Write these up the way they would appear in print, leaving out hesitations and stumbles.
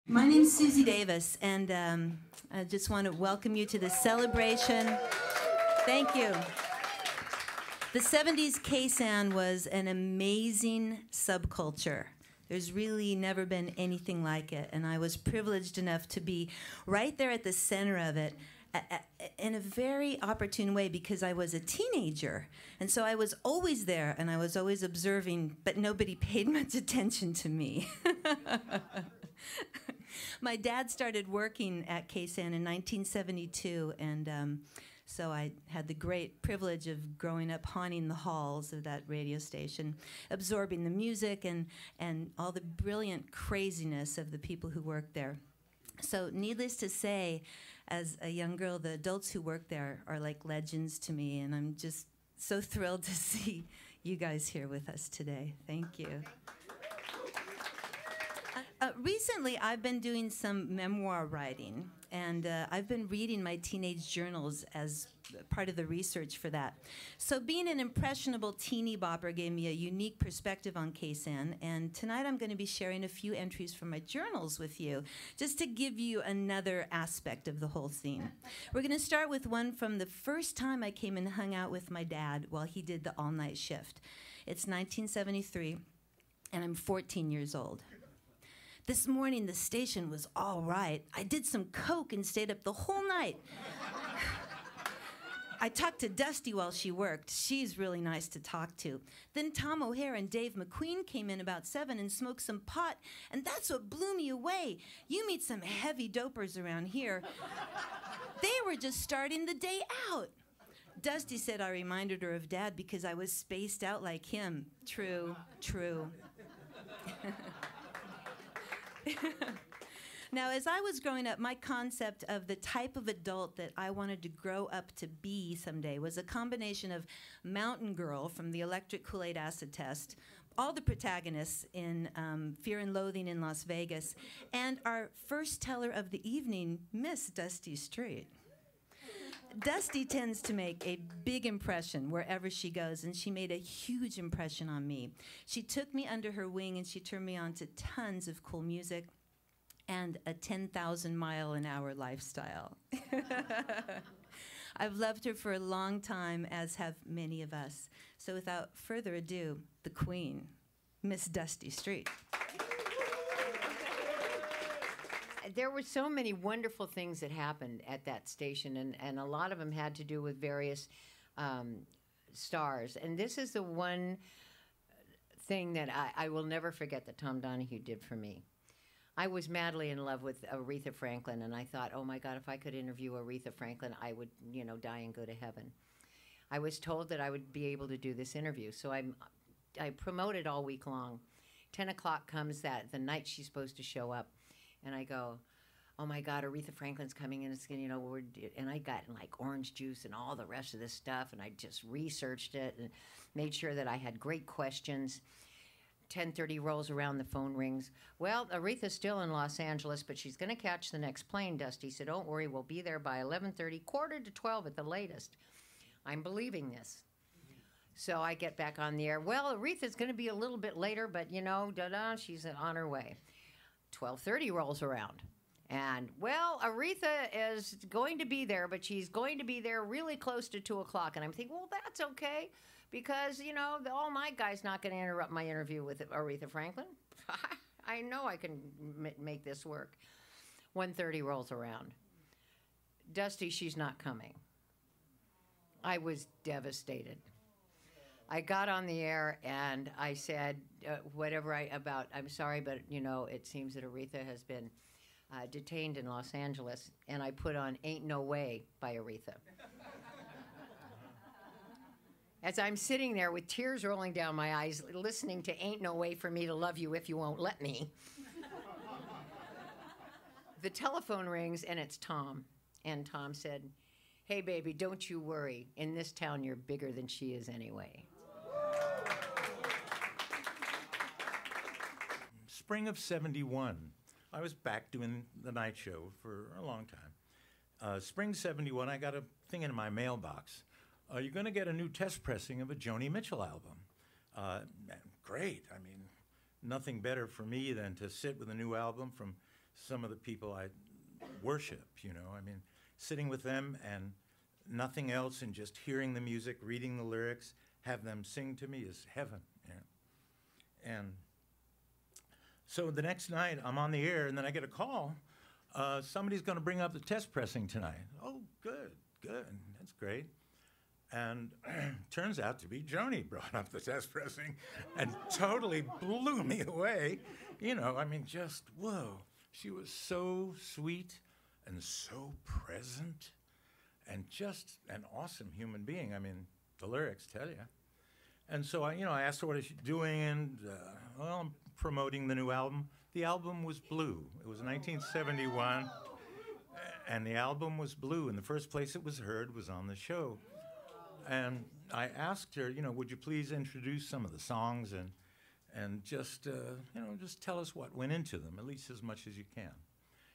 My name's Susie Davis, and I just want to welcome you to the celebration. Thank you. The 70s KSAN was an amazing subculture. There's really never been anything like it, and I was privileged enough to be right there at the center of it in a very opportune way because I was a teenager. And so I was always there, and I was always observing, but nobody paid much attention to me. My dad started working at KSAN in 1972, and so I had the great privilege of growing up haunting the halls of that radio station, absorbing the music and all the brilliant craziness of the people who worked there. So needless to say, as a young girl, the adults who work there are like legends to me, and I'm just so thrilled to see you guys here with us today. Thank you. Recently, I've been doing some memoir writing, and I've been reading my teenage journals as part of the research for that. So being an impressionable teeny bopper gave me a unique perspective on KSAN, and tonight I'm going to be sharing a few entries from my journals with you, just to give you another aspect of the whole scene. We're going to start with one from the first time I came and hung out with my dad while he did the all-night shift. It's 1973, and I'm 14 years old. This morning, the station was all right. I did some coke and stayed up the whole night. I talked to Dusty while she worked. She's really nice to talk to. Then Tom O'Hare and Dave McQueen came in about 7 and smoked some pot, and that's what blew me away. You meet some heavy dopers around here. They were just starting the day out. Dusty said I reminded her of Dad because I was spaced out like him. True, true. Now, as I was growing up, my concept of the type of adult that I wanted to grow up to be someday was a combination of Mountain Girl from the Electric Kool-Aid Acid Test, all the protagonists in Fear and Loathing in Las Vegas, and our first teller of the evening, Miss Dusty Street. Dusty tends to make a big impression wherever she goes, and she made a huge impression on me. She took me under her wing, and she turned me on to tons of cool music and a 10,000-mile-an-hour lifestyle. I've loved her for a long time, as have many of us. So without further ado, the Queen, Miss Dusty Street. There were so many wonderful things that happened at that station, and a lot of them had to do with various stars. And this is the one thing that I will never forget that Tom Donahue did for me. I was madly in love with Aretha Franklin, and I thought, oh my God, if I could interview Aretha Franklin, I would, you know, die and go to heaven. I was told that I would be able to do this interview, so I promoted all week long. 10 o'clock comes the night she's supposed to show up. And I go, oh my God, Aretha Franklin's coming in. It's gonna, you know, and I got like orange juice and all the rest of this stuff, and I just researched it and made sure that I had great questions. 10:30 rolls around, the phone rings. Well, Aretha's still in Los Angeles, but she's gonna catch the next plane, Dusty. So don't worry, we'll be there by 11:30, 11:45 at the latest. I'm believing this. So I get back on the air. Well, Aretha's gonna be a little bit later, but you know, she's on her way. 12:30 rolls around, and well, Aretha is going to be there, but she's going to be there really close to 2 o'clock. And I'm thinking, well, that's okay, because you know the all-night guy's not going to interrupt my interview with Aretha Franklin. I know I can make this work. 1:30 rolls around. Dusty, she's not coming. I was devastated. I got on the air and I said I'm sorry, but you know, it seems that Aretha has been detained in Los Angeles, and I put on Ain't No Way by Aretha. As I'm sitting there with tears rolling down my eyes, listening to Ain't No Way for Me to Love You If You Won't Let Me, the telephone rings and it's Tom, and Tom said, hey baby, don't you worry, in this town you're bigger than she is anyway. Spring of '71, I was back doing the night show for a long time. Spring '71, I got a thing in my mailbox. You're going to get a new test pressing of a Joni Mitchell album. Great. I mean, nothing better for me than to sit with a new album from some of the people I worship, you know. I mean, sitting with them and nothing else and just hearing the music, reading the lyrics, have them sing to me is heaven. Yeah. And so the next night I'm on the air and then I get a call. Somebody's going to bring up the test pressing tonight. Oh, good, good. That's great. And turns out to be Joni brought up the test pressing and totally blew me away. You know, I mean, just, whoa. She was so sweet and so present and just an awesome human being. I mean, the lyrics tell you. And so I asked her what is she doing, and well, I'm promoting the new album. The album was blue. It was 1971, and the album was blue. And the first place it was heard was on the show. And I asked her, would you please introduce some of the songs and just, just tell us what went into them, at least as much as you can.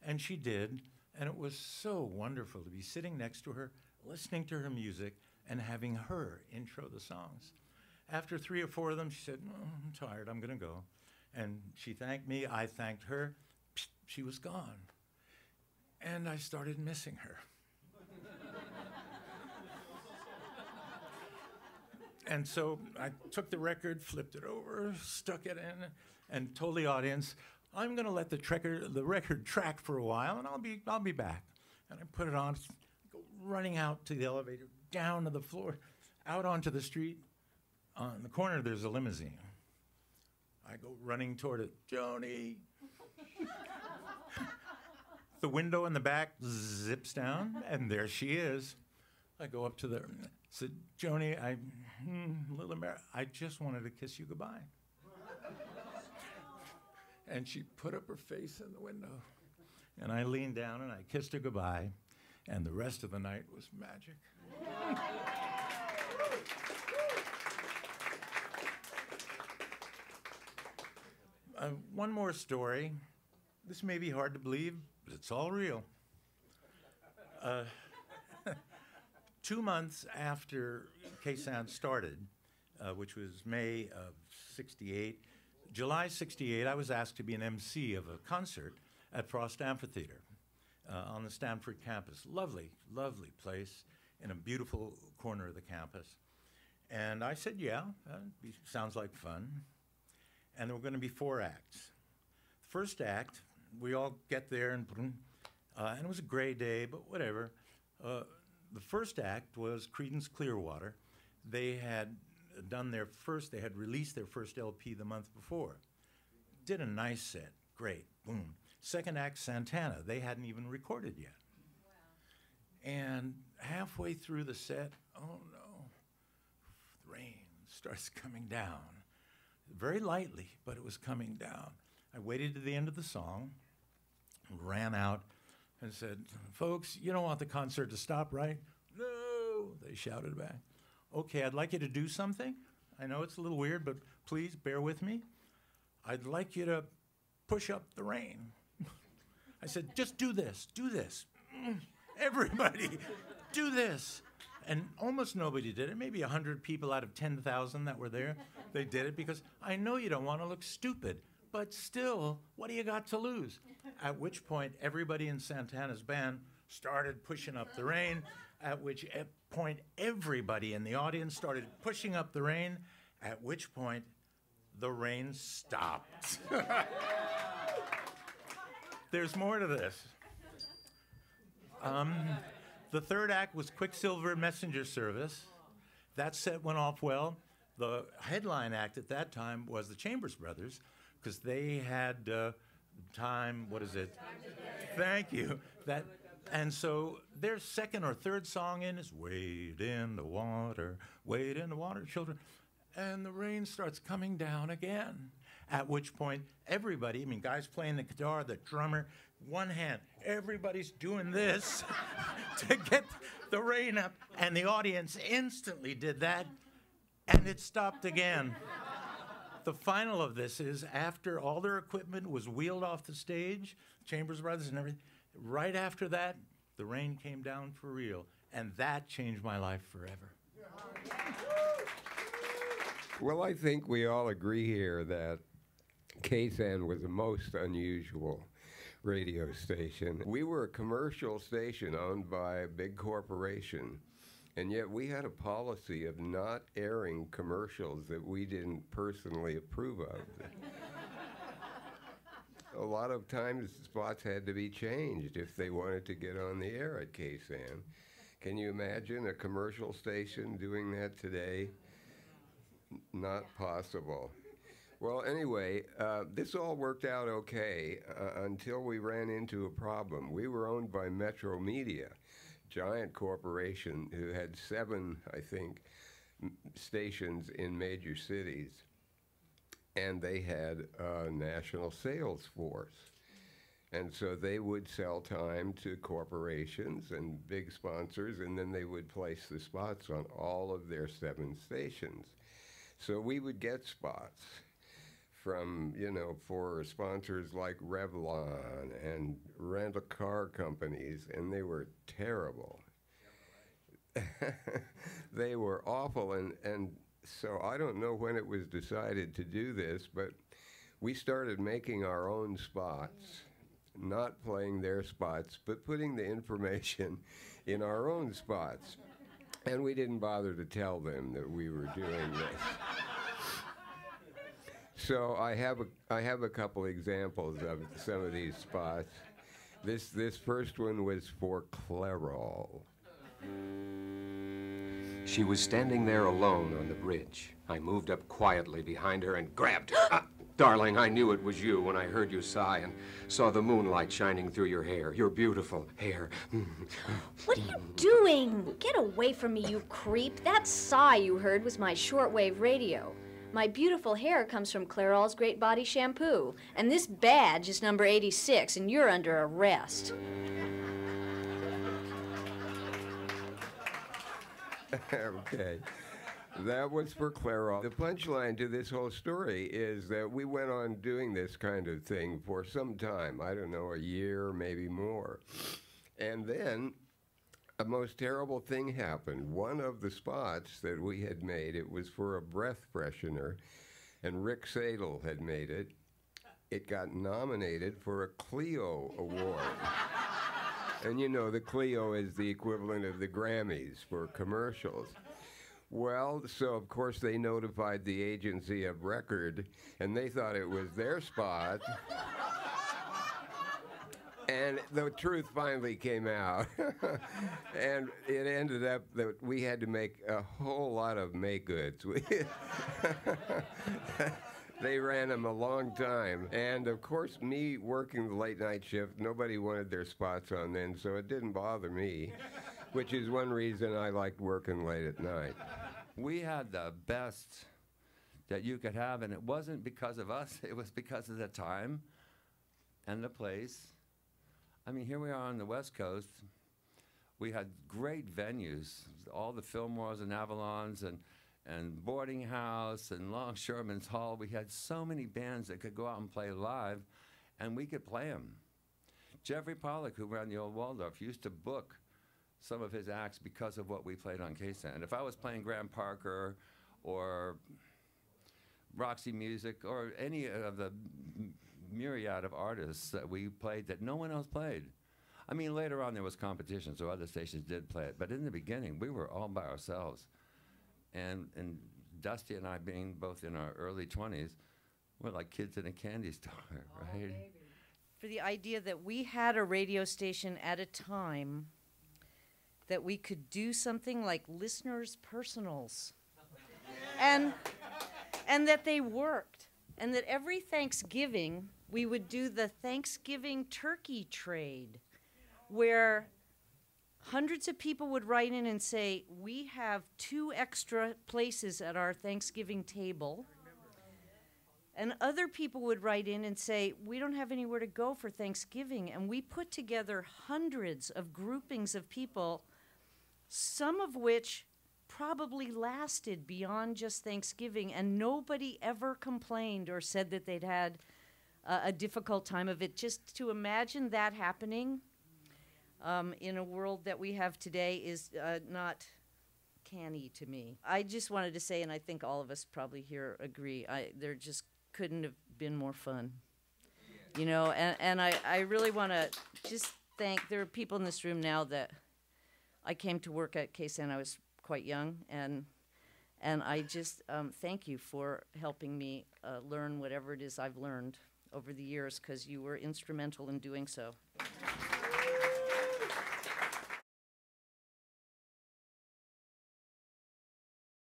And she did, and it was so wonderful to be sitting next to her, listening to her music, and having her intro the songs. After 3 or 4 of them, she said, I'm tired, I'm going to go. And she thanked me, I thanked her. Psst, she was gone. And I started missing her. And so I took the record, flipped it over, stuck it in, and told the audience, I'm going to let the record track for a while, and I'll be back. And I put it on, go running out to the elevator, down to the floor, out onto the street. On the corner, there's a limousine. I go running toward it, Joni. The window in the back zips down, and there she is. I go up to the, said, Joni, little Mary, I just wanted to kiss you goodbye. And she put up her face in the window. And I leaned down and I kissed her goodbye. And the rest of the night was magic. One more story. This may be hard to believe, but it's all real. 2 months after KSAN started, which was May of '68, July '68, I was asked to be an MC of a concert at Frost Amphitheater on the Stanford campus. Lovely, lovely place in a beautiful corner of the campus. And I said, yeah, sounds like fun. And there were going to be 4 acts. First act, we all get there, and it was a gray day, but whatever. The first act was Creedence Clearwater. They had they had released their first LP the month before. Did a nice set, great, boom. Second act, Santana. They hadn't even recorded yet. Wow. And halfway through the set, oh no, the rain starts coming down. Very lightly, but it was coming down. I waited to the end of the song, ran out, and said, folks, you don't want the concert to stop, right? No, they shouted back. Okay, I'd like you to do something. I know it's a little weird, but please bear with me. I'd like you to push up the rain. I said, just do this, do this. Everybody, do this. And almost nobody did it. Maybe 100 people out of 10,000 that were there, they did it because I know you don't want to look stupid, but still, what do you got to lose? At which point, everybody in Santana's band started pushing up the rain, at which point, everybody in the audience started pushing up the rain, at which point, the rain stopped. There's more to this. The third act was Quicksilver Messenger Service. That set went off well. The headline act at that time was the Chambers Brothers, because they had time, what is it? Thank you. And so their second or third song in is wade in the water, children. And the rain starts coming down again, at which point everybody, guys playing the guitar, the drummer, one hand, everybody's doing this to get the rain up, and the audience instantly did that, and it stopped again. The final of this is after all their equipment was wheeled off the stage, Chambers Brothers and everything, right after that, the rain came down for real, and that changed my life forever. Well, I think we all agree here that KSAN was the most unusual. radio station. We were a commercial station owned by a big corporation, and yet we had a policy of not airing commercials that we didn't personally approve of. A lot of times spots had to be changed if they wanted to get on the air at KSAN. Can you imagine a commercial station doing that today? Not possible. Well, anyway, this all worked out okay until we ran into a problem. We were owned by Metro Media, giant corporation who had 7, I think, stations in major cities. And they had a national sales force. And so they would sell time to corporations and big sponsors, and then they would place the spots on all of their 7 stations. So we would get spots from, you know, for sponsors like Revlon and rent-a-car companies, and they were terrible. They were awful, and so I don't know when it was decided to do this, but we started making our own spots, not playing their spots, but putting the information in our own spots. And we didn't bother to tell them that we were doing this. So I have a couple examples of some of these spots. This first one was for Clairol. She was standing there alone on the bridge. I moved up quietly behind her and grabbed her. Darling, I knew it was you when I heard you sigh and saw the moonlight shining through your hair, your beautiful hair. What are you doing? Get away from me, you creep. That sigh you heard was my shortwave radio. My beautiful hair comes from Clairol's Great Body Shampoo, and this badge is number 86, and you're under arrest. Okay. That was for Clairol. The punchline to this whole story is that we went on doing this kind of thing for some time. I don't know, a year, maybe more. And then a most terrible thing happened. One of the spots that we had made, it was for a breath freshener, and Rick Sadel had made it. It got nominated for a Clio Award. And you know, the Clio is the equivalent of the Grammys for commercials. Well, so of course they notified the agency of record, and they thought it was their spot. And the truth finally came out. And it ended up that we had to make a whole lot of make-goods. They ran them a long time. And of course, me working the late night shift, nobody wanted their spots on then, so it didn't bother me, which is one reason I liked working late at night. We had the best that you could have, and it wasn't because of us, it was because of the time and the place. I mean, here we are on the West Coast. We had great venues, all the Fillmores and Avalons and Boarding House and Longshoremen's Hall. We had so many bands that could go out and play live, and we could play them. Jeffrey Pollack, who ran the old Waldorf, used to book some of his acts because of what we played on KSAN. If I was playing Graham Parker or Roxy Music or any of the myriad of artists that we played that no one else played. I mean, later on there was competition, so other stations did play it. But in the beginning, we were all by ourselves. And Dusty and I, being both in our early 20s, we're like kids in a candy store, right? For the idea that we had a radio station at a time that we could do something like listeners' personals. and that they worked. And that every Thanksgiving, we would do the Thanksgiving turkey trade, where hundreds of people would write in and say, we have 2 extra places at our Thanksgiving table. And other people would write in and say, we don't have anywhere to go for Thanksgiving. And we put together hundreds of groupings of people, some of which probably lasted beyond just Thanksgiving, and nobody ever complained or said that they'd had a difficult time of it. Just to imagine that happening in a world that we have today is not canny to me. I just wanted to say, and I think all of us probably here agree, there just couldn't have been more fun. You know, and I really want to just thank, there are people in this room now that I came to work at KSAN, I was quite young, and I just thank you for helping me learn whatever it is I've learned over the years, because you were instrumental in doing so.